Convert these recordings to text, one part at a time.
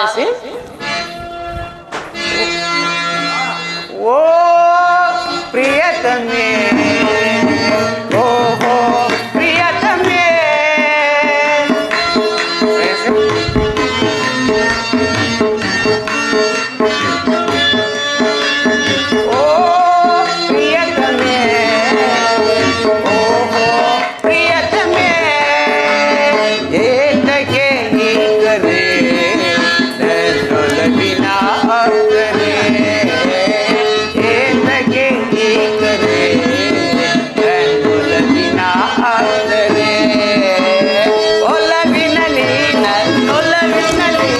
ऐसे ओ प्रियतमे ओ हो प्रियतमे ऐसे ओ प्रियतमे ओ हो प्रियतमे ಏತಕ್ಕೆ ಹೀಗರೆ ನನ್ನೊಲವಿನ ಅರ್ಥನೆ ಏತಕ್ಕೆ ಹೀಗರೆ ನನ್ನೊಲವಿನ ಅರ್ಥನೆ ಒಲವಿನಲ್ಲಿ ನನ್ನೊಲವಿನಲ್ಲಿ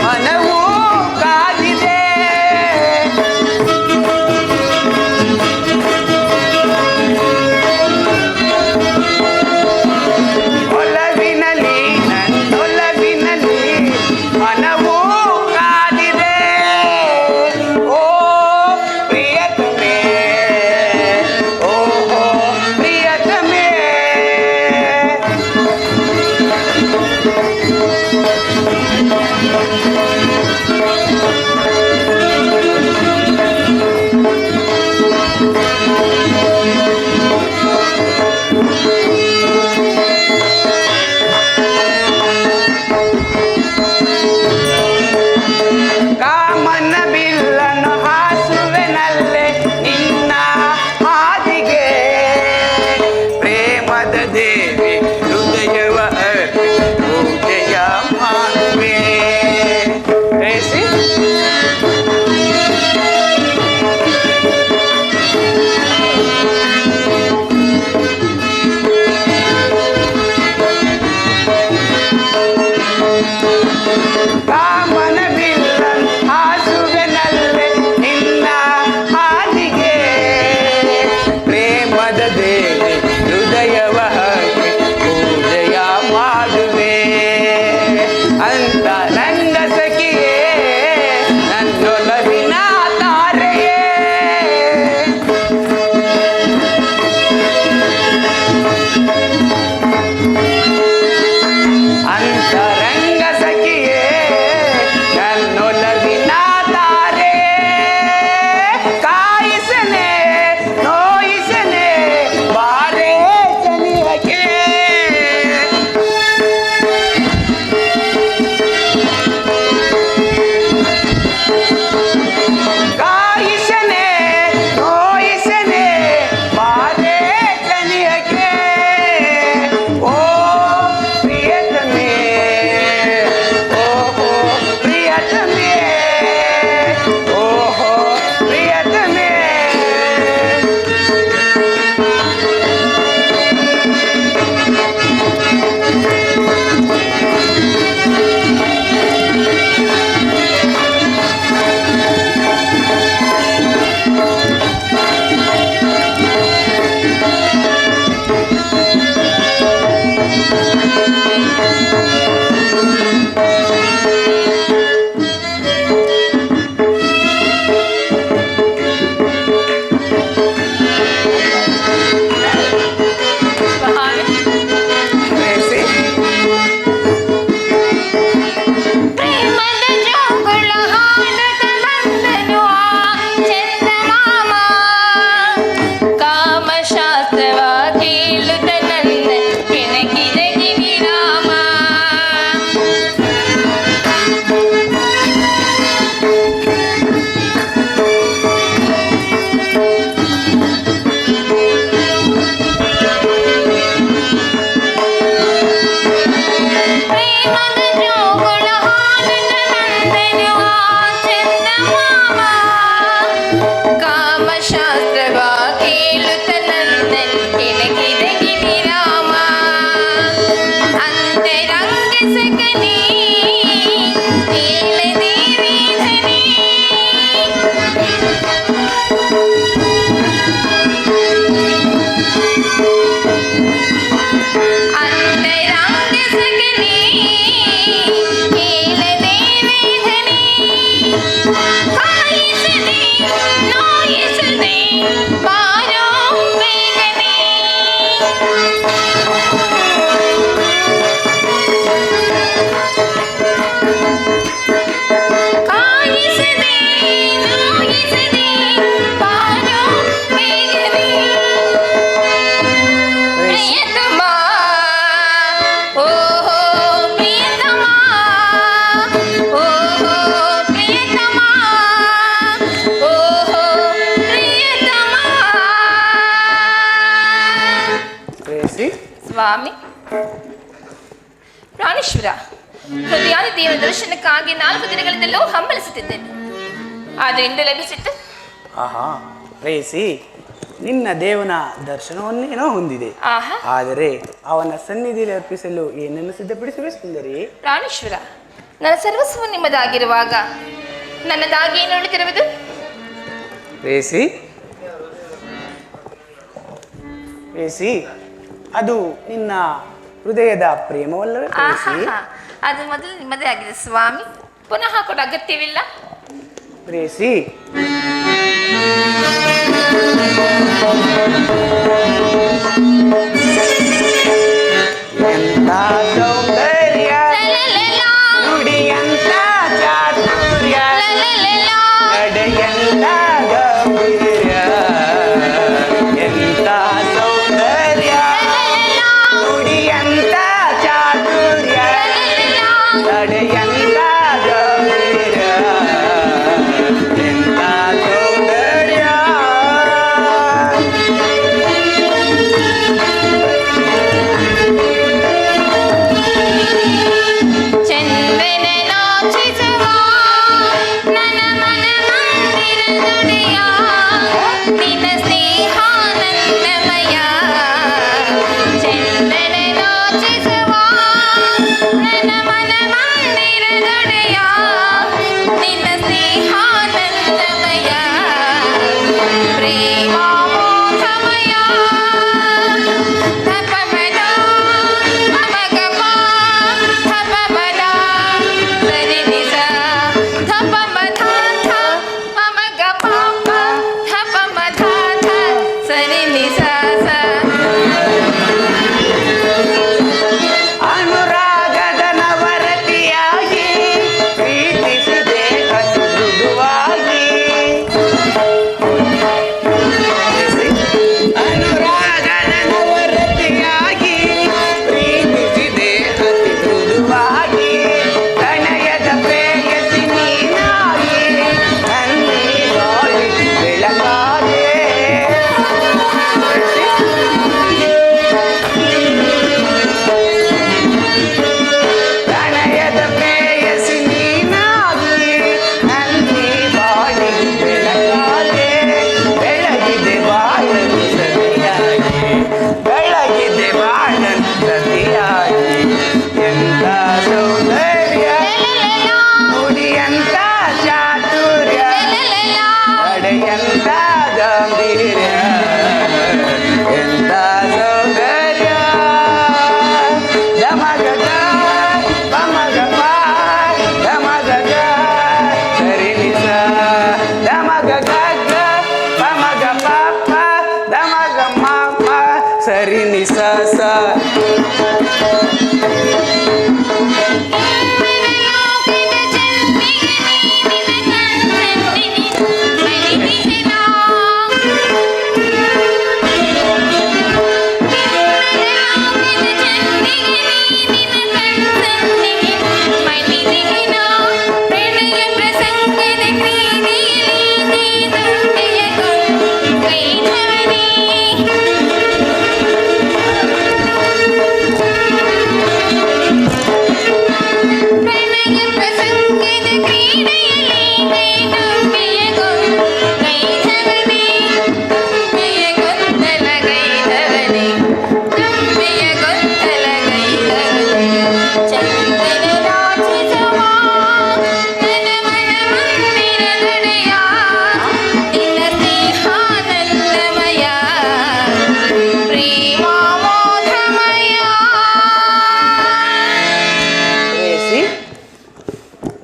ಮನವು ಕಾದಿದೆ ಒಲವಿನಲ್ಲಿ ನನ್ನೊಲವಿನಲ್ಲಿ ಮನವು ಕಾದಿದೆ ಓ ಪ್ರಿಯತಮೆ ಓಹೋ ಪ್ರಿಯತಮೆ ಕಾಮನ ಬಿಲ್ಲನ್ನು ಹಾಸುವೆನಲ್ಲೇ ನಿನ್ನ ಹಾದಿಗೆ ಪ್ರೇಮದ ದೇವಿ ಹೃದಯವ ಅರ್ಪಿಸಿ ಪೂಜೆಯ ಮಾಡುವೆ ಏಸಿ ಕಾಮನ ಬಿಲ್ಲನ್ನು ಹಾಸುವೆನಲ್ಲೇ ನಿನ್ನ ಹಾದಿಗೆ ಪ್ರೇಮದ ದೇವಿ ಹೃದಯವ ಹಾಕಿ ಪೂಜೆಯ ಮಾಡುವೆ ಅಂತ ರಂಗ ಸಖಿಯೇ ನನ್ನೊಲವಿನ ತಾರೆಯೇ ಅಂತರಂಗ ಸಖಿಯೇ ನನ್ನೊಲವಿನ ತಾರೆ ಕಾಯಿಸನೆ ನೋಯಿಸನೆ ಬಾರೇ ಜನಿಯಕ್ಕೆ ಕಾಯಿಸನೆ ನೋಯಿಸನೆ ಬಾರೇ ಜನಿಯಕ್ಕೆ ಓ ಪ್ರಿಯತಮೆ ಓಹೋ ಪ್ರಿಯತಮೆ ಓಹೋ ಪ್ರಿಯತಮೆ ऐसे ಪ್ರೇಮದ ಜೋಗುಳ ಹಾಡುತ್ತ ಬಂದನು ಆ ಚಂದಮಾಮ ಕಾಮಶಾಸ್ತ್ರವ ಕೇಳುತ್ತ ನನ್ನ ಕೆಣಕಿದ ಕಿವಿರಾಮ ಪ್ರಾಣೇಶ್ವರ, ಹೃದಯಾದಿ ದೇವರ ದರ್ಶನಕ್ಕಾಗಿ 4 ದಿನಗಳಿಂದಲೂ ಹಂಬಲಿಸುತ್ತಿದ್ದೇನೆ. ಆದರೆ ಇಂದು ಲಭಿಸಿತ್ತು. ಆಹಾ ಪ್ರೇಯಸಿ, ನಿನ್ನ ದೇವನ ದರ್ಶನವನ್ನೇನೋ ಹೊಂದಿದೆ. ಆಹಾ, ಆದರೆ ಅವನ ಸನ್ನಿಧಿಯಲ್ಲಿ ಅರ್ಪಿಸಲು ಏನನ್ನು ಸಿದ್ಧಪಡಿಸುವೆ ಸುಂದರಿ? ಪ್ರಾಣೇಶ್ವರ, ನನ್ನ ಸರ್ವಸ್ವ ನಿಮ್ಮದಾಗಿರುವಾಗ ನನ್ನದಾಗಿ ಏನು ಉಳಿದಿರುವುದು? ಪ್ರೇಯಸಿ, ಪ್ರೇಯಸಿ, ಅದು ನಿನ್ನ ಹೃದಯದ ಪ್ರೇಮವಲ್ಲವೇ ಪ್ರೇಯಸಿ? ಆಹಾ, ಅದು ಮೊದಲು ನಿಮ್ಮದೇ ಆಗಿದೆ ಸ್ವಾಮಿ, ಪುನಃ ಕೊಡ ಅಗತ್ಯವಿಲ್ಲ. ಪ್ರೇಯಸಿ, ಎಂತ ಸೌಂದರ್ಯ, ನುಡಿಯಂತ ಚಾತುರ್ಯ, ನಡೆಯಂತ ಗಂಭೀರ್ಯ. ಎಂತ ಸೌಂದರ್ಯ, ನುಡಿಯಂತ ಚಾತುರ್ಯ, ನಡೆಯಂತ ಗಂಭೀರ್ಯ. ಎಂತ ಸೌಂದರ್ಯ. ಚಂದ್ರನ ನಾಚಿಸುವ ನನ್ನ ಮನ ಮಂದಿರದೊಡೆಯ, ನಿನ್ನ ಸ್ನೇಹಾನಂದಮಯ. ಚಂದ್ರನ ನಾಚಿಸುವ ನನ್ನ ಮನ ಮಂದಿರದೊಡೆಯ, ನಿನ್ನ ಸ್ನೇಹಾನಂದಮಯ. ಪ್ರೇಮಾಮೋಹಮಯ ತಪಮದ ಮಮಗಮ ತಪಮದ ಸರಿನಿಸ ತಪಮಧಾಥ ಮಮಗಮ ತಪಮಧಾಥ ಸರಿನಿಸ ಸ. ಅನುರಾಗದ ನವರತಿಯಾಗಿ ಪ್ರೀತಿಸಿದೆ ಅತಿ ಮೃದುವಾಗಿ. ಅನುರಾಗದ ನವರತಿಯಾಗಿ ಪ್ರೀತಿಸಿದೆ ಅತಿ ಮೃದುವಾಗಿ. ಪ್ರಣಯದ ಪ್ರೇಯಸಿ ನೀನಾಗಿ ನನ್ನಿ ಬಾಳಿ ಬೆಳಕಾದೆ. ಪ್ರಣಯದ ಪ್ರೇಯಸಿ ನೀನಾಗಿ ನನ್ನಿ ಬಾಳಿ ಬೆಳಕಾದೆ. ಬೆಳಗಿದೆ ಬಾಳನು ಸತಿಯಾಗಿ, ಬೆಳಗಿದೆ ಬಾಳನು ಸತಿಯಾಗಿ. ಎಂತ ಸೌಂದರ್ಯ, ನುಡಿಯಂತ ಚಾತುರ್ಯ, ನಡೆಯಂತ ಗಂಭೀರ್ಯ. ಎಂತ ಸೌಂದರ್ಯ. ದಮಗಗ ಪಮಗಪ ದಮಗಗ ಸರಿನಿಸ ದಮಗಗ ಪಮಗಪ ದಮಗಮ ಸರಿನಿಸ ಸ.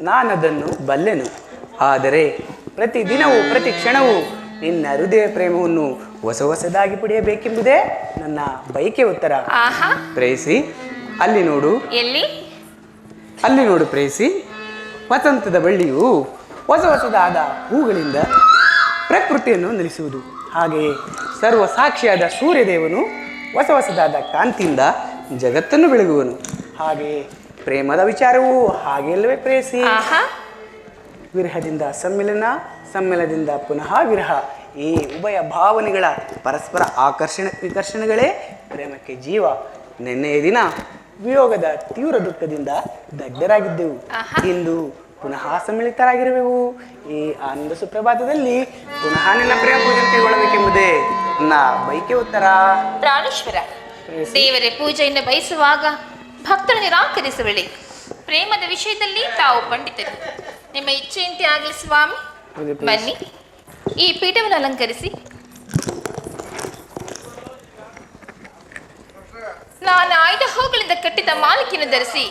ನಾನದನ್ನು ಬಲ್ಲೆನು. ಆದರೆ ಪ್ರತಿದಿನವೂ ಪ್ರತಿ ಕ್ಷಣವೂ ನಿನ್ನ ಹೃದಯ ಪ್ರೇಮವನ್ನು ಹೊಸ ಹೊಸದಾಗಿ ಪಡೆಯಬೇಕೆಂಬುದೇ ನನ್ನ ಬಯಕೆ ಉತ್ತರ. ಆಹಾ, ಪ್ರೇಯಸಿ, ಅಲ್ಲಿ ನೋಡು. ಎಲ್ಲಿ? ಅಲ್ಲಿ ನೋಡು ಪ್ರೇಯಸಿ, ವಸಂತದ ಬಳ್ಳಿಯು ಹೊಸ ಹೊಸದಾದ ಹೂಗಳಿಂದ ಪ್ರಕೃತಿಯನ್ನು ನಿಲ್ಲಿಸುವುದು. ಹಾಗೆಯೇ ಸರ್ವ ಸಾಕ್ಷಿಯಾದ ಸೂರ್ಯದೇವನು ಹೊಸ ಹೊಸದಾದ ಕಾಂತಿಯಿಂದ ಜಗತ್ತನ್ನು ಬೆಳಗುವನು. ಹಾಗೆಯೇ ಪ್ರೇಮದ ವಿಚಾರವೂ ಹಾಗೆ ಅಲ್ಲವೇ ಪ್ರೇಯಸಿ? ಆಹಾ, ವಿರಹದಿಂದ ಸಮ್ಮಿಲನ, ಸಮ್ಮಿಲನದಿಂದ ಪುನಃ ವಿರಹ. ಈ ಉಭಯ ಭಾವನೆಗಳ ಪರಸ್ಪರ ವಿಕರ್ಷಣೆಗಳೇ ಪ್ರೇಮಕ್ಕೆ ಜೀವ. ನಿನ್ನೆಯ ದಿನ ವಿಯೋಗದ ತೀವ್ರ ದುಃಖದಿಂದ ದಗ್ಧರಾಗಿದ್ದೆವು. ಆಹಾ. ಇಂದು ಪುನಃ ಸಮ್ಮಿಳಿತರಾಗಿರುವೆವು. ಈ ಆನಂದ ಸುಪ್ರಭಾತದಲ್ಲಿ ಪುನಃ ನಿನ್ನ ಪ್ರೇಮ ಪೂಜೆ ಕೈಗೊಳ್ಳಬೇಕೆಂಬುದೇ ನನ್ನ ಬೈಕೆ ಉತ್ತರ. ಪ್ರಾಣೇಶ್ವರ, ದೇವರ ಪೂಜೆಯನ್ನು ಬಯಸುವಾಗ ಭಕ್ತರು ನಿರಾಕರಿಸುವಳಿ. ಪ್ರೇಮದ ವಿಷಯದಲ್ಲಿ ತಾವು ಪಂಡಿತರು. ನಿಮ್ಮ ಇಚ್ಛೆಯಂತೆ ಆಗಲಿ ಸ್ವಾಮಿ. ಹೌದು, ಪ್ರಿಯಸಿ. ಬನ್ನಿ, ಈ ಪೀಠವನ್ನು ಅಲಂಕರಿಸಿ. ನಾನು ಆಯ್ದ ಹೂಗಳಿಂದ ಕಟ್ಟಿದ ಮಾಲಿಕೆಯನ್ನು ಧರಿಸಿ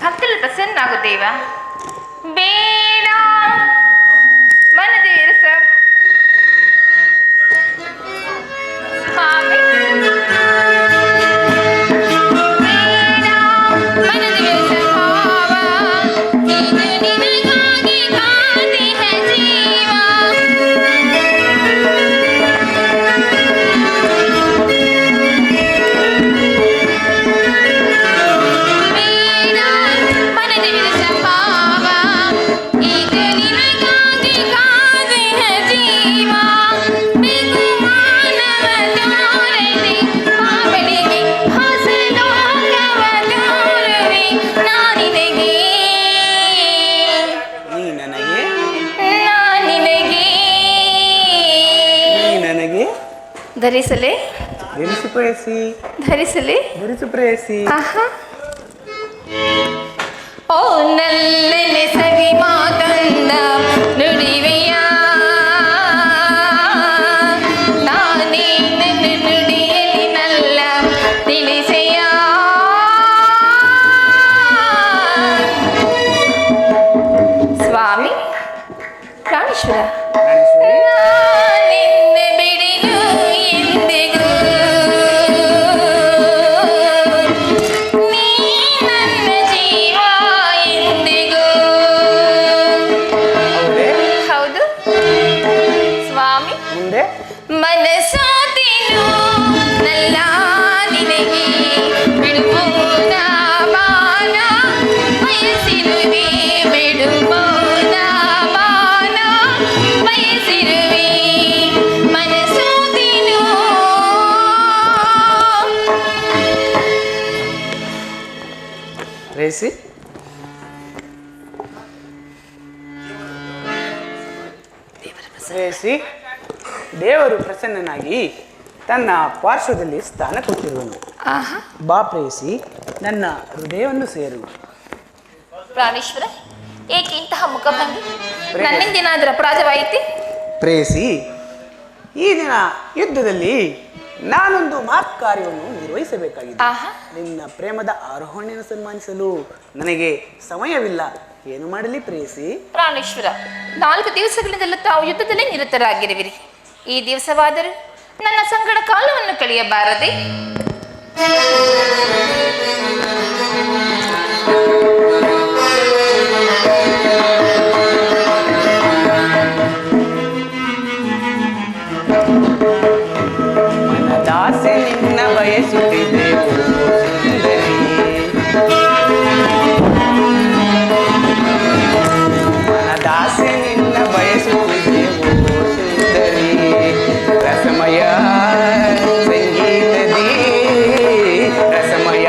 ಭಕ್ತರು ಪ್ರಸನ್ನಾಗುತ್ತೇವ. ಬೇಡ ಮನದೇ ಇರು ಸರ್. ಸ್ವಾಮಿ, ಬೇಡ ಮನದೇ ಇರು ಸರ್ ಭಾವ. ಇದು ನಿನಗಾಗಿ ಕಾದಿಹ ಜೀವ. ಧರಿಸಲೇ ಧರಿಸು ಪ್ರೇಯಸಿ, ಧರಿಸಲೇ ಧರಿಸು ಪ್ರೇಯಸಿ. ಆಹಾ. ಓ ನಲ್ಲನೆ ಸವಿ ಮಾತಂದ ನುಡಿವೆಯ, ನಾನೇ ನನ್ನ ನುಡಿಯಲಿ ನಲ್ಲ ತಿಳಿಸೆಯ. ಸ್ವಾಮಿ ಪ್ರಾಣೇಶ್ವರ, ನಿನ್ನ ಬಿಡಿಲು ಎಂದಿಗೂ ನೀ ನನ್ನ ಜೀವ ಎಂದಿಗೂ. ಹೌದು ಸ್ವಾಮಿ. ಮುಂದೆ ಮನಸಾತಿನು ನಲ್ಲ ನಿನಗೆ ಬಿಡುವುದ ಮಾನ ಬಯಸಿರುವೆ. ಬಿಡುವುದ ಮಾನ ಬಯಸಿರುವೆ. ಮನಸಾತಿನು ಪ್ರೇಯಸಿ, ಪ್ರೇಯಸಿ, ದೇವರು ಪ್ರಸನ್ನನಾಗಿ ತನ್ನ ಪಾರ್ಶ್ವದಲ್ಲಿ ಸ್ಥಾನ ಕೊಟ್ಟಿರುವನು. ಆಹಾ. ಬಾ ಪ್ರೇಯಸಿ, ನನ್ನ ಹೃದಯವನ್ನು ಸೇರು. ಪ್ರಾಣೇಶ್ವರ, ಏಕೆ ಇಂತಹ ಮುಖಭಂಗಿ? ನನ್ನಿಂದೇನಾದರೂ ಅಪರಾಧವಾಯಿತೆ? ಪ್ರೇಯಸಿ, ಈ ದಿನ ಯುದ್ಧದಲ್ಲಿ ನಾನೊಂದು ಮಹತ್ ಕಾರ್ಯವನ್ನು ನಿರ್ವಹಿಸಬೇಕಾಗಿದೆ. ಆಹಾ. ನಿನ್ನ ಪ್ರೇಮದ ಆರೋಹಣೆಯನ್ನು ಸನ್ಮಾನಿಸಲು ನನಗೆ ಸಮಯವಿಲ್ಲ. ಏನು ಮಾಡಲಿ ಪ್ರೇಯಸಿ? ಪ್ರಾಣೇಶ್ವರ, 4 ದಿವಸಗಳಿಂದಲೂ ತಾವು ಯುದ್ಧದಲ್ಲೇ ನಿರತರಾಗಿರುವಿರಿ. ಈ ದಿವಸವಾದರೂ ನನ್ನ ಸಂಗಡ ಕಾಲವನ್ನು ಕಳೆಯಬಾರದೆ? ಮನದಾಸೆ ನಿನ್ನ ಬಯಸುತ್ತಿದೆ ಓ ಸುಂದರಿ. ಮನದಾಸೆ ನಿನ್ನ ಬಯಸುತ್ತಿದೆ ಓ ಸುಂದರಿ. ರಸಮಯ ಸಂಗೀತದಿ, ರಸಮಯ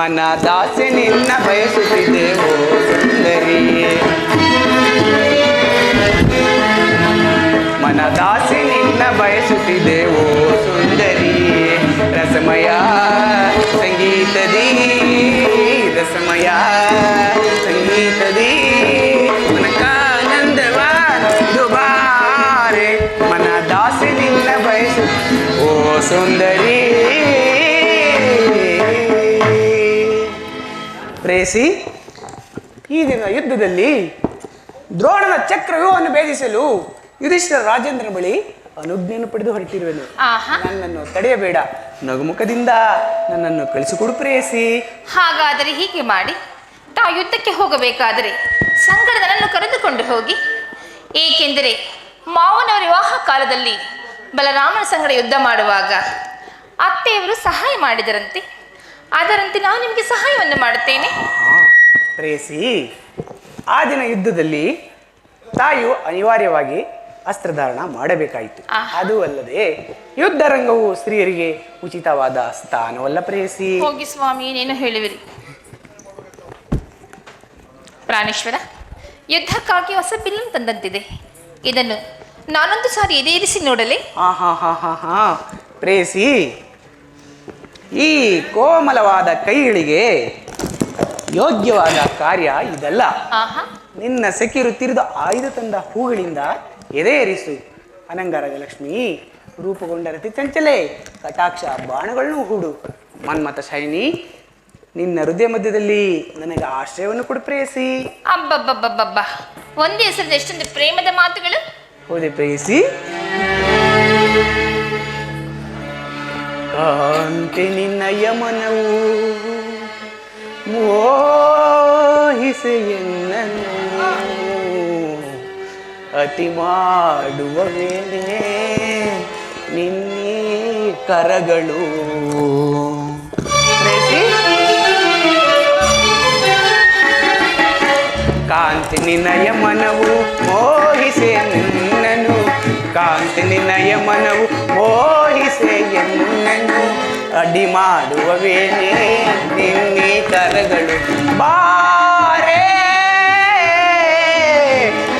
ಮನ ದಾಸೆ ನಿನ್ನ ಬಯಸುತ್ತಿದೆ ಓ ಸುಂದರಿ. ಮನ ದಾಸೆ ನಿನ್ನ ಬಯಸುತ್ತಿದೆ ಓ ಸುಂದರಿ. ರಸಮಯ ಸಂಗೀತದಿ ರಸಮಯ ಸಂಗೀತದಿ ಮನಕಾನಂದವ ದುಬಾರೆ. ಮನ ದಾಸೆ ನಿನ್ನ ಬಯಸು ಓ ಸುಂದರಿ. ಪ್ರೇಯಸಿ, ಈ ದಿನ ಯುದ್ಧದಲ್ಲಿ ದ್ರೋಣನ ಚಕ್ರವ್ಯೂಹವನ್ನು ಭೇದಿಸಲು ಯುಧಿಷ್ಠಿರ ರಾಜೇಂದ್ರನ ಬಳಿ ಅನುಜ್ಞೆಯನ್ನು ಪಡೆದು ಹೊರಟಿರುವೆನು. ನನ್ನನ್ನು ತಡೆಯಬೇಡ, ನಗುಮುಖದಿಂದ ನನ್ನನ್ನು ಕಳಿಸಿಕೊಡು ಪ್ರೇಯಸಿ. ಹಾಗಾದರೆ ಹೀಗೆ ಮಾಡಿ, ತಾವು ಯುದ್ಧಕ್ಕೆ ಹೋಗಬೇಕಾದರೆ ಸಂಗಡ ನನ್ನನ್ನು ಕರೆದುಕೊಂಡು ಹೋಗಿ. ಏಕೆಂದರೆ ಮಾವನವರ ವಿವಾಹ ಕಾಲದಲ್ಲಿ ಬಲರಾಮನ ಸಂಗಡ ಯುದ್ಧ ಮಾಡುವಾಗ ಅತ್ತೆಯವರು ಸಹಾಯ ಮಾಡಿದರಂತೆ. ಅದರಂತೆ ನಾನು ನಿಮಗೆ ಸಹಾಯವನ್ನು ಮಾಡುತ್ತೇನೆ. ಪ್ರೇಯಸಿ, ಆ ದಿನ ಯುದ್ಧದಲ್ಲಿ ತಾಯಿಯು ಅನಿವಾರ್ಯವಾಗಿ ಅಸ್ತ್ರಧಾರಣ ಮಾಡಬೇಕಾಯಿತು. ಅದು ಅಲ್ಲದೆ ಯುದ್ಧ ರಂಗವು ಸ್ತ್ರೀಯರಿಗೆ ಉಚಿತವಾದ ಸ್ಥಾನವಲ್ಲ ಪ್ರೇಯಸಿ. ಹೋಗಿ ಸ್ವಾಮಿ, ಏನೇನು ಹೇಳುವಿರಿ. ಪ್ರಾಣೇಶ್ವರ, ಯುದ್ಧಕ್ಕಾಗಿ ಹೊಸ ಬಿಲ್ಲನ್ನು ತಂದಂತಿದೆ. ಇದನ್ನು ನಾನೊಂದು ಸಾರಿ ಎದೇರಿಸಿ ನೋಡಲೇ. ಪ್ರೇಯಸಿ, ಈ ಕೋಮಲವಾದ ಕೈಗಳಿಗೆ ಯೋಗ್ಯವಾದ ಕಾರ್ಯ ಇದಲ್ಲ. ನಿನ್ನ ಸೆಕಿರು ತಿರಿದು ಆಯ್ದು ತಂದ ಹೂಗಳಿಂದ ಎದೆಯರಿಸು. ಅನಂಗರಾಜಲಕ್ಷ್ಮಿ ರೂಪುಗೊಂಡ ರತಿ ಚಂಚಲೆ ಕಟಾಕ್ಷ ಬಾಣಗಳನ್ನು ಹೂಡು. ಮನ್ಮಥ ಶೈನಿ, ನಿನ್ನ ಹೃದಯ ಮಧ್ಯದಲ್ಲಿ ನನಗೆ ಆಶ್ರಯವನ್ನು ಕೊಡು ಪ್ರೇಯಸಿ. ಅಬ್ಬಬ್ಬಬ್ಬಬ್ಬ, ಒಂದೇ ಹೆಸರದ ಎಷ್ಟೊಂದು ಪ್ರೇಮದ ಮಾತುಗಳು. ಹೌದೇ ಪ್ರೇಯಸಿ? ಕಾಂತೆ ನಿನ್ನ ಯಮನವು ಮೋಹಿಸೆಯನ್ನನು ಅತಿ ಮಾಡುವವೇನೆ ನಿನ್ನೀ ಕರಗಳು. ಕಾಂತಿ ನಿನಯ ಮನವು ಮೋಹಿಸೆ ನಿನ್ನನು, ಕಾಂತಿ ನಿನಯ ಮನವು ಮೋಹಿಸೆ ಎನ್ನನು ಅಡ್ಡಿ ಮಾಡುವವೇನೆ ನಿನ್ನೀ ಕರಗಳು. ಬಾರೇ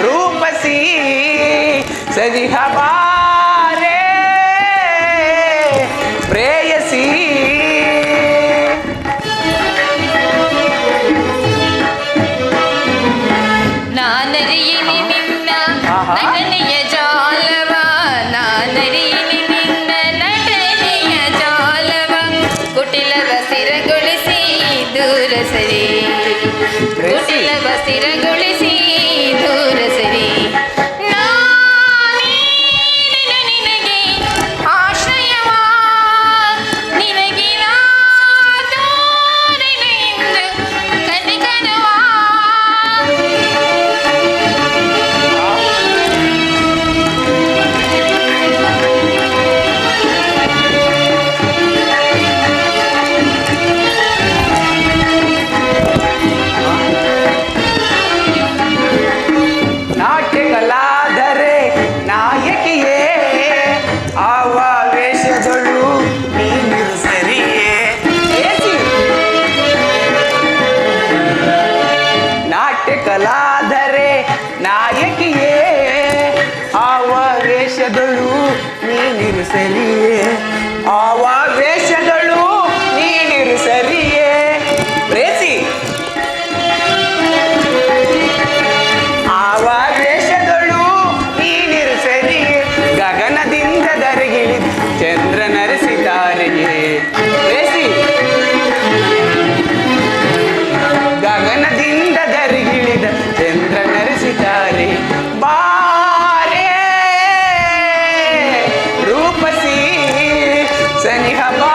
ರೂಪಸಿ ಸರಿಹ ಬಾರೇ ಪ್ರೇಯಸಿ. ನಾನರಿಯಲಿ ನಿನ್ನ ನಟನೆಯ ಜಾಲವ, ನಾನರಿಯಲಿ ನಿನ್ನ ನಟನೆಯ ಜಾಲವ, ಕುಟಿಲವ ಸ್ಥಿರಗೊಳಿಸಿ ದೂರ ಸರಿ, ಕುಟಿಲವ ಸ್ಥಿರಗೊಳಿಸಿ ದೂರ ಸರಿ. ನಿನಗೆ ಆಶ್ರಯವ, ನಿನಗೆ ನಾದೋರೆನೆಂದು ಕನಿಕನವ. ನಾಟ್ಯಕಲಾದರೆ ನಾಯಕಿಯೇ ಆವೇಶಗಳು ನೀನಿರು ಸರಿಯೇ. ನಾಟ್ಯಕಲಾದರೆ ನಾಯಕಿಯೇ ಆವೇಶಗಳು ನೀನಿರು ಸರಿಯೇ, ಆವೇಶಗಳು ನೀನಿರು ಸರಿಯೇ. ಪ್ರೇಸಿ, ಆವೇಶಗಳು ನೀನಿರು ಸರಿಯೇ. ಗಗನದಿಂದ ದರಗಿಳಿದ ಚಂದ್ರ ನರಸಿತಾರೆಯೇ. ಪ್ರೇಸಿ, ಗಗನದಿಂದ ದರಗಿಳಿದ ಚಂದ್ರ ನರಸಿತಾರೆ. ಬಾರೇ ರೂಪಸಿ ಸನಿಹ ಬಾ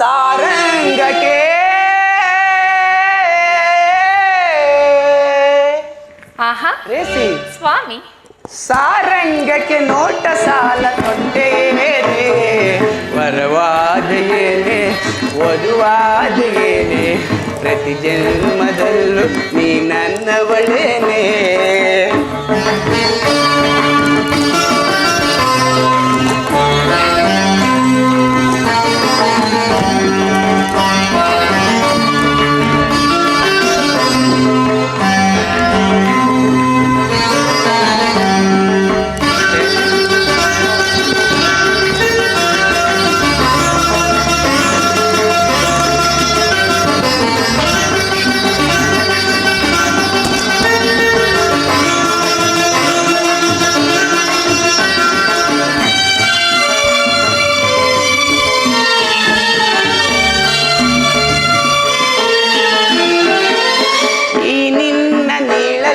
ಸಾರಂಗಕ್ಕೆ ಆಹಾ ರೇಸಿ ಸ್ವಾಮಿ, ಸಾರಂಗಕ್ಕೆ ನೋಟ ಸಾಲ ತೊಟ್ಟೇನೆ, ವರವಾದೆಯೇನೆ ವಧುವಾದೆಯೇನೆ, ಪ್ರತಿ ಜನ್ಮದಲ್ಲೂ ನೀ ನನ್ನವಳೇನೆ.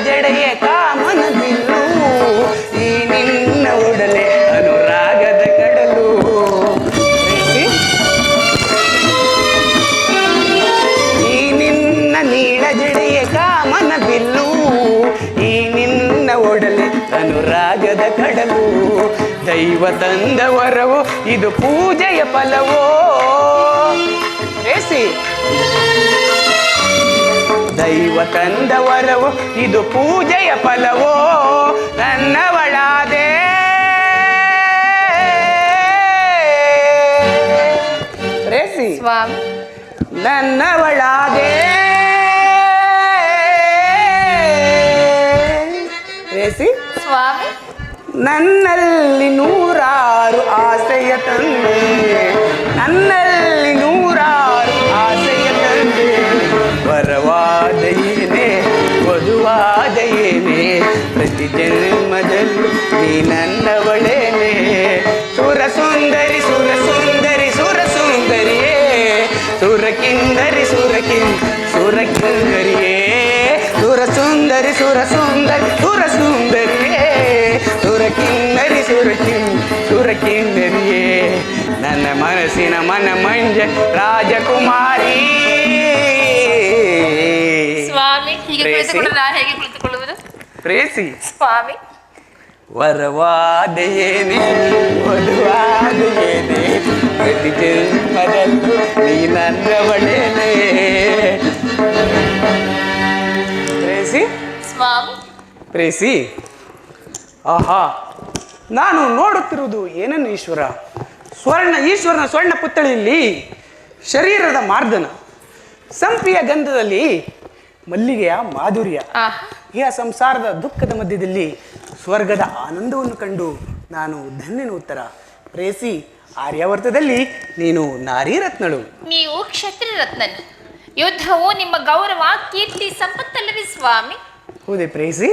ಜಡೆಯ ಕಾಮನ ಬಿಲ್ಲು, ಈ ನಿನ್ನ ಒಡಲೆ ಅನುರಾಗದ ಕಡಲು. ಈ ನಿನ್ನ ನೀಳ ಜಡೆಯ ಕಾಮನ ಬಿಲ್ಲು, ಈ ನಿನ್ನ ಒಡಲೆ ಅನುರಾಗದ ಕಡಲು. ದೈವ ತಂದ ವರವೋ ಇದು ಪೂಜೆಯ ಫಲವೋ. ರೇಸಿ ದೈವ ತಂದ ವರವೋ ಇದು ಪೂಜೆಯ ಫಲವೋ, ನನ್ನವಳಾದೆ ರೇಸಿ ಸ್ವಾಮಿ, ನನ್ನವಳಾದೆ ರೇಸಿ ಸ್ವಾಮಿ. ನನ್ನಲ್ಲಿ ನೂರಾರು ಆಸೆಯ ತಂದೆ, ನನ್ನಲ್ಲಿ ನೂರಾರು ಆಸೆಯ ತಂದೆ, ವರವಾದೆಯೇನೆ ವಧುವಾದೆಯೇನೆ, ಪ್ರತಿ ಜನ್ಮದಲ್ಲೂ ನೀ ನನ್ನವಳೇನೆ. ಸುರ ಸುಂದರಿ ಸುರ ಸುಂದರಿ ಸುರ ಸುಂದರಿಯೇ, ಸುರಕಿಂದರಿ ಸುರಕಿಂದರಿಯೇ, ಸುರ ಸುಂದರಿ ಸುರ ಸುಂದರಿ ಸುರ ಸುಂದರಿಯೇ, ಸುರಕಿಂದರಿ ಸುರಕಿಂದರಿಯೇ, ನನ್ನ ಮನಸ್ಸಿನ ಮನ ಮಂಜ ರಾಜಕುಮಾರಿ. ಸ್ವಾಮಿ, ಹೀಗೆ ಕುಳಿತುಕೊಂಡು ನಾ ಹೇಗೆ ಕುಳಿತುಕೊಳ್ಳುವುದು? ಪ್ರೇಸಿ ಸ್ವಾಮಿ, ವರವಾದೆಯೇನೆ ವಧುವಾದೆಯೇನೆ, ಪ್ರತಿ ಜನ್ಮದಲ್ಲೂ ನೀ ನನ್ನವಳೇನೆ. ಪ್ರೇಸಿ ಸ್ವಾಮಿ, ಪ್ರೇಸಿ, ಆಹಾ, ನಾನು ನೋಡುತ್ತಿರುವುದು ಏನನ್ನು ಈಶ್ವರ? ಈಶ್ವರನ ಸ್ವರ್ಣ ಪುತ್ಥಳಿಯಲ್ಲಿ ಶರೀರದ ಮಾರ್ದನ, ಸಂಪಿಯ ಗಂಧದಲ್ಲಿ ಮಲ್ಲಿಗೆಯ ಮಾಧುರ್ಯ, ಈ ಸಂಸಾರದ ದುಃಖದ ಮಧ್ಯದಲ್ಲಿ ಸ್ವರ್ಗದ ಆನಂದವನ್ನು ಕಂಡು ನಾನು ಧನ್ಯನ ಉತ್ತರ. ಪ್ರೇಸಿ, ಆರ್ಯಾವರ್ತದಲ್ಲಿ ನೀನು ನಾರಿ ರತ್ನಳು, ನೀವು ಕ್ಷತ್ರಿಯ ರತ್ನನು. ಯುದ್ಧವು ನಿಮ್ಮ ಗೌರವ ಕೀರ್ತಿ ಸಂಪತ್ತಲ್ಲವೇ ಸ್ವಾಮಿ? ಹೌದೇ ಪ್ರೇಸಿ?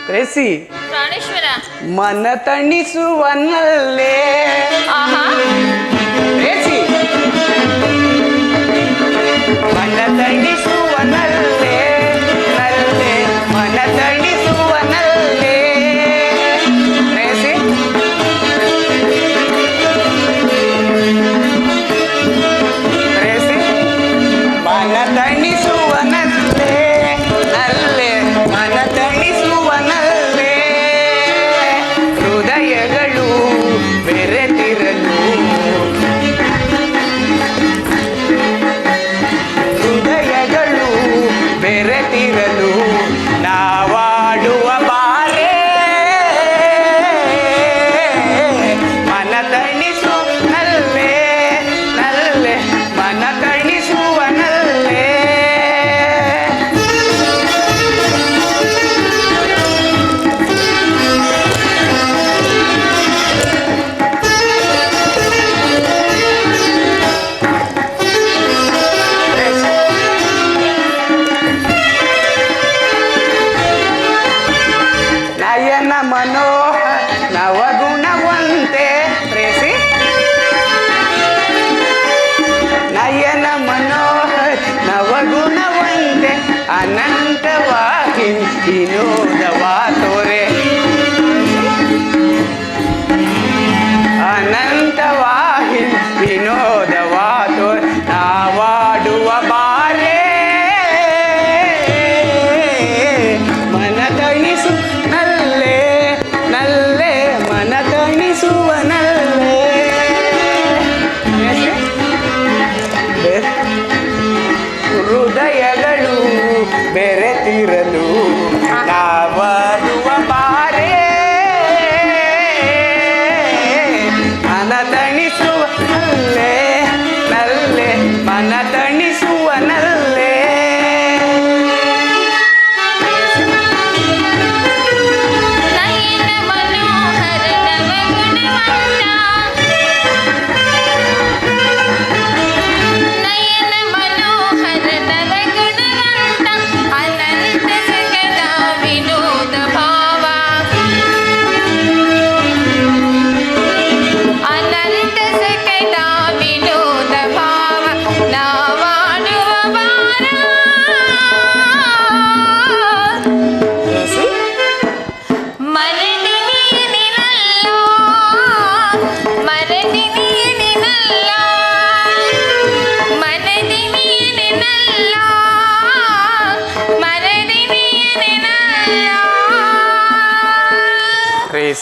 ಪ್ರೇಸಿ, ಪ್ರಾಣೇಶ್ವರ, ಮನ ತಣಿಸುವನಲ್ಲೇ. ಆಹಾ, ಪ್ರೇಸಿ, ಮನ ತಣಿಸುವನಲ್ಲೇ, ನಲ್ಲೇ ಮನ ತಣಿಸುವನಲ್ಲೇ. ಪ್ರೇಸಿ, ಪ್ರೇಸಿ, ಮನ ತಣಿಸುವನಲ್ಲೇ, ನಲ್ಲೇ ಮನ ತಣಿಸುವನಲ್ಲೇ, ಹೃದಯಗಳು ಬೆರೆತಿರಲು, ಹೃದಯಗಳು ಬೆರೆತಿರಲು, ನಾವಾಡುವ ಬಾರೇ ಮನ ತಣಿಸು ನಲ್ಲೇ, ನಲ್ಲೇ ಮನ ತಣಿಸುವ ನಲ್ಲೇ. ನಯನ ಮನೋಹರ ನವಗುಣವಂತೆ. ಪ್ರೇಸಿ, ನಯನ ಮನೋಹರ ನವಗುಣವಂತೆ, ಅನಂತವಾಗಿ ವಿನೋದವಾ ತೋರೆ, ಅನಂತವಾಗಿ ವಿನೋದ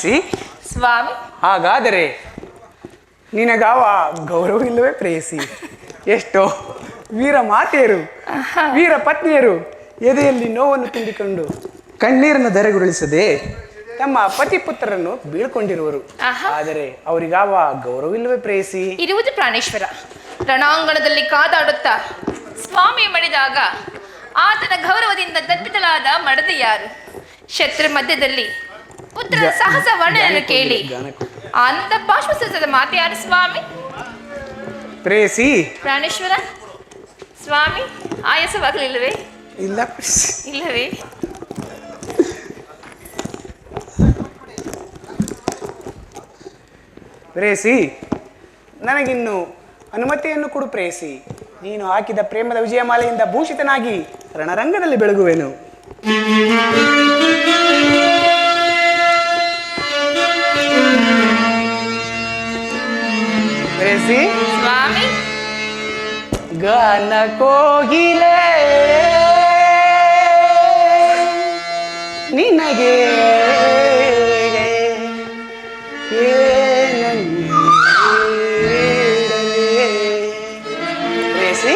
ಪ್ರೇಯಸಿ, ಸ್ವಾಮಿ. ಹಾಗಾದರೆ ನಿನಗಾವ ಗೌರವ ಇಲ್ಲವೇ ಪ್ರೇಯಸಿ? ಎಷ್ಟೋ ವೀರ ಮಾತೆಯರು, ವೀರ ಪತ್ನಿಯರು ಎದೆಯಲ್ಲಿ ನೋವನ್ನು ತುಂಬಿಕೊಂಡು ಕಣ್ಣೀರನ್ನು ಧರೆಗುರುಳಿಸದೆ ತಮ್ಮ ಪತಿ ಪುತ್ರರನ್ನು ಬೀಳ್ಕೊಂಡಿರುವರು. ಆದರೆ ಅವರಿಗಾವ ಗೌರವವಿಲ್ಲವೇ ಪ್ರೇಯಸಿ? ಇರುವುದು ಪ್ರಾಣೇಶ್ವರ. ರಣಾಂಗಣದಲ್ಲಿ ಕಾದಾಡುತ್ತಾ ಸ್ವಾಮಿ ಮಡಿದಾಗ ಆತನ ಗೌರವದಿಂದ ತಪ್ಪಿತಲಾದ ಮಡದಿ ಯಾರು? ಶತ್ರು ಮಧ್ಯದಲ್ಲಿ ಪುತ್ರನ ಸಾಹಸ ವರ್ಣನೆಯನ್ನು ಕೇಳಿ ಆನಂದ ಪಾಶ್ವಸದ ಮಾತೆ ಯಾರು ಸ್ವಾಮಿ? ಪ್ರೇಯಸಿ. ಪ್ರಾಣೇಶ್ವರ ಸ್ವಾಮಿ, ಆಯಾಸವಾಗಲಿಲ್ಲವೇ? ಇಲ್ಲ ಇಲ್ಲವೇ? ಪ್ರೇಯಸಿ, ನನಗಿನ್ನು ಅನುಮತಿಯನ್ನು ಕೊಡು ಪ್ರೇಯಸಿ. ನೀನು ಹಾಕಿದ ಪ್ರೇಮದ ವಿಜಯಮಾಲೆಯಿಂದ ಭೂಷಿತನಾಗಿ ರಣರಂಗದಲ್ಲಿ ಬೆಳಗುವೆನು. ಪ್ರೇಯಸಿ. ಸ್ವಾಮಿ. ಗಾನ ಕೋಗಿಲೆ ನಿನಗೆ ಪ್ರೇಯಸಿ.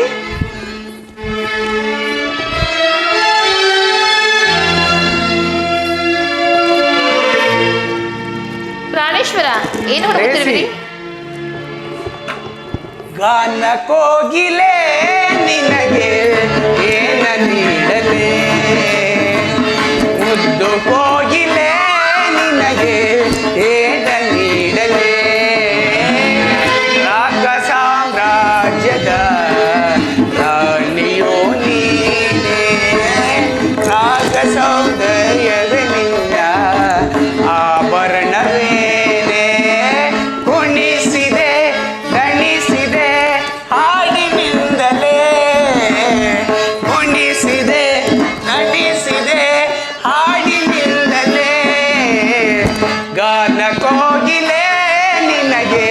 ಪ್ರಾಣೇಶ್ವರ, ಏನು ಹುಡುಕುತ್ತಿರುವಿರಿ? ಗಾನ ಕೋಗಿಲೆ ನಿನಗೆ ಏನ ನೀಡಲೇ, ಮುದ್ದು ಕೋಗಿಲೆ ನಿನಗೆ ಏನ ನೀಡಲೇ, ರಾಗ ಸಾಮ್ರಾಜ್ಯದ ರಾಣಿಯೋ ನೀನೇ, ರಾಗ ಸೌಂದರ್ಯವೇ ನಿನ್ನ ಆಭರಣವೇನೆ, ಕುಣಿಸಿದೆ ದಣಿಸಿದೆ ಹಾಡಿನಿಂದಲೇ, ಕುಣಿಸಿದೆ ದಣಿಸಿದೆ ಹಾಡಿನಿಂದಲೇ, ಗಾನ ಕೋಗಿಲೆ ನಿನಗೆ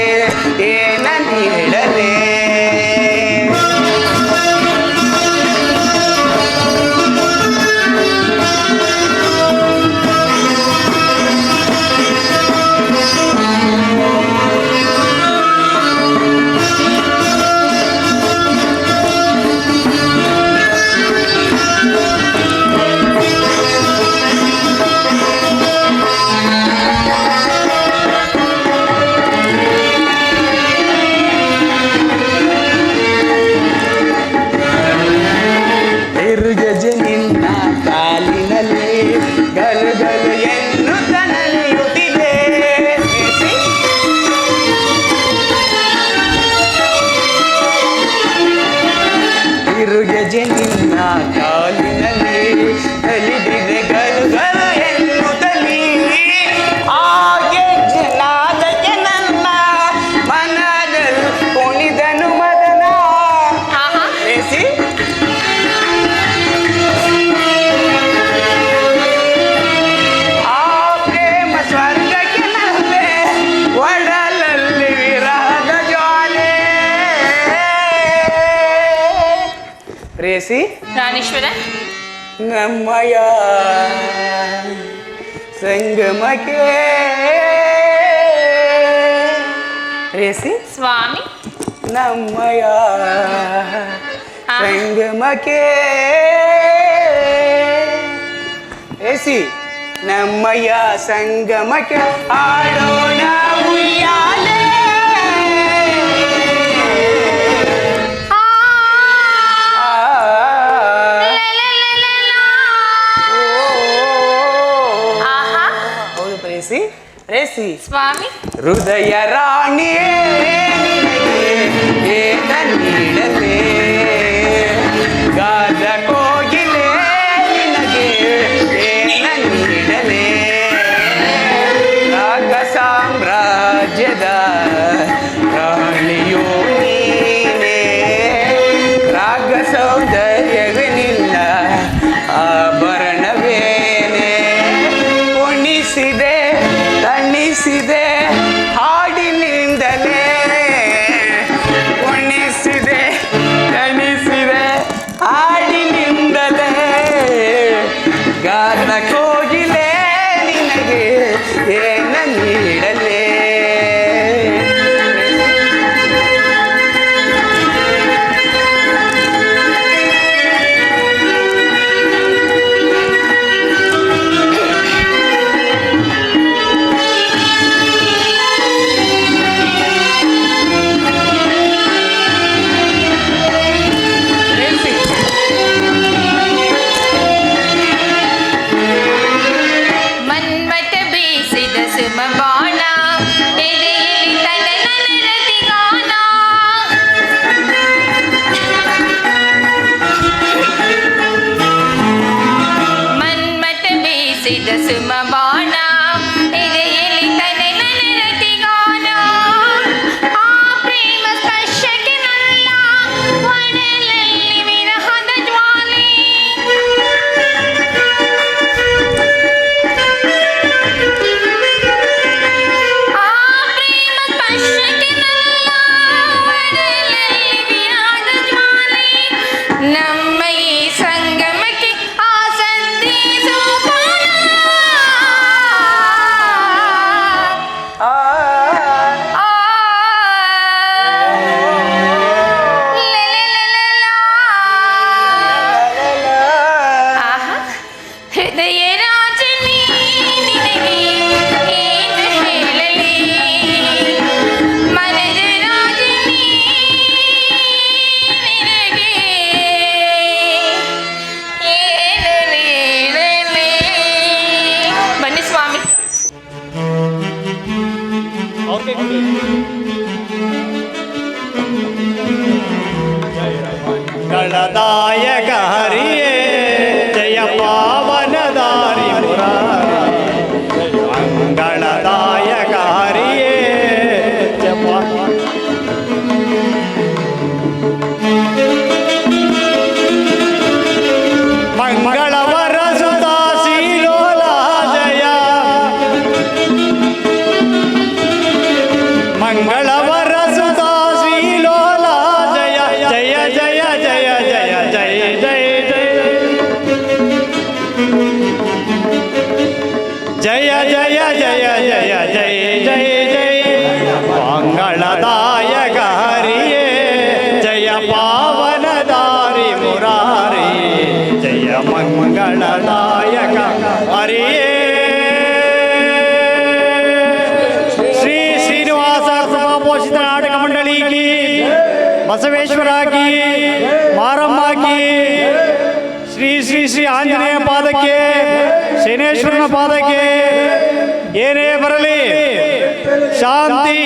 ಏನ ನೀಡಲೇ. ತಿರುಗಜೆ ನಿನ್ನ ಕಾಲಿನಲ್ಲಿ ಗಲು ಗಲು ಎನ್ನುತ್ತ ನಲಿಯುತ್ತಿದೆ. ತಿರುಗಜೆ ನಿನ್ನ ಕಾಲಿನಲ್ಲಿ ನಲಿದಿದೆ ಗಲು ಗಲು ಎನ್ನುತ್ತಲಿ, ಹಾಗೆ ಜನಾದಕ್ಕೆ ನನ್ನ ಮನದಲ್ಲಿ ಕುಣಿದನು ಮದನ. ಪ್ರೇಯಸಿ. ಸ್ವರ್ಗಕ್ಕೆ ನಲ್ಲೆ ಒಡಲಲ್ಲಿ ವಿರಹದ ಜ್ವಾಲೆ. ಪ್ರೇಯಸಿ. ಪ್ರಾಣೇಶ್ವರ. ನಮ್ಮಯ ಸಂಗಮಕ್ಕೆ. ಪ್ರೇಯಸಿ. ಸ್ವಾಮಿ. ನಮ್ಮಯ ಸಂಗಮಕ್ಕೆ. ಪ್ರೇಯಸಿ, ನಮ್ಮಯ ಸಂಗಮಕ್ಕೆ ಆಡೋಣ ಉಯ್ಯಾಲೆ. ಹೌದು ಪ್ರೇಯಸಿ. ಪ್ರೇಯಸಿ. ಸ್ವಾಮಿ. ಹೃದಯ ರಾಣಿಯೇ ನಿನಗೆ ಏನ ನೀಡಲೇ, ಗಾದ ಕೋಗಿಲೆ ನಿನಗೆ ಏನ ನೀಡಲೇ, ರಾಗ ಸಾಮ್ರಾಜ್ಯದ ರಾಣಿಯೋ ನೀನೇ, ರಾಗ ಸೌಂದರ್ಯವೇ ನಿನ್ನ ಆಭರಣವೇನೆ, ಕುಣಿಸಿದೆ ತಣಿಸಿದೆ ಹಾಡಿನಿಂದಲೇ, ಕುಣಿಸಿದೆ ತಣಿಸಿದೆ ಹಾಡಿನಿಂದಲೇ, ಗಾನ ಕೋಗಿಲೆ ನಿನಗೆ ಏನ ಎದೆಯಲ್ಲಿ ತನ್ನನನನತಿಗಾನ. ಮನ್ಮಥ ಬೀಸಿದ ಸುಮಬಾಣ ಎದೆಯಲ್ಲಿ ತನ್ನನನತಿಗಾನ. ಆ ಪ್ರೇಮ ಸ್ಪರ್ಶಕ್ಕೆ ನನ್ನ ಒಡಲಲ್ಲಿ ವಿರಹದ ಜ್ವಾಲೆ. ಆ ಪ್ರೇಮ ಸ್ಪರ್ಶಕ್ಕೆ ನನ್ನ ಒಡಲಲ್ಲಿ ವಿರಹದ ಜ್ವಾಲೆ. ನಮ್ಮ ಈ ಸಂಗಮಕ್ಕೆ ಆಸಕ್ತಿ ಸೋಪಾನ. ಆ ಆ ಲೆಲೆಲೆಲೆಲಾ. ಆಹಾ, ಹೃದಯ ರಾಜನೇ ನಿನಗೆ ಏನು ಹೇಳಲಿ. ಮನದ ರಾಜನೇ ನಿನಗೆ ಏನು ಹೇಳಲಿ. ಬನ್ನಿ ಸ್ವಾಮಿ. ಗಣದಾಯಕ ಹರಿಯೇ ಜಯ ಪಾವನದಾರಿ ಮುರಾರಿ. ಮಂಗಳದಾಯಕ ಹರಿಯೇ ಜಯ ಮಂಗಳವರ ಸುಧಾ ಶೀಲೋಲ ಜಯ. ಮಂಗಳವರ ಸುಧಾ ಶೀಲೋಲ ಜಯ ಜಯ ಜಯ ಜಯ ಜಯ ಜಯ ಜಯ ಜಯ ಜಯ ಜಯ ಜಯ ಜಯ ಜಯ ಜಯ. ಮಂಗಳದಾಯಕ ಹರಿಯೇ ಜಯ ಪಾವನದಾರಿ ಮುರಾರಿ. ಜಯ ಮಂಗಳದಾಯಕ ಹರಿಯೇ. ಶ್ರೀ ಶ್ರೀನಿವಾಸ ಕೃಪಾ ಪೋಷಿತ ನಾಟಕ ಮಂಡಳಿ ಕಿ, ಬಸವೇಶ್ವರ ಕಿ, ಮಾರಮ್ಮ ಕಿ, ಶ್ರೀ ಶ್ರೀ ಶ್ರೀ ಆಂಜನೇಯ ಪಾದಕ್ಕೆ, ಶನೇಶ್ವರನ ಪಾದಕ್ಕೆ ಏನೇ ಬರಲಿ ಶಾಂತಿ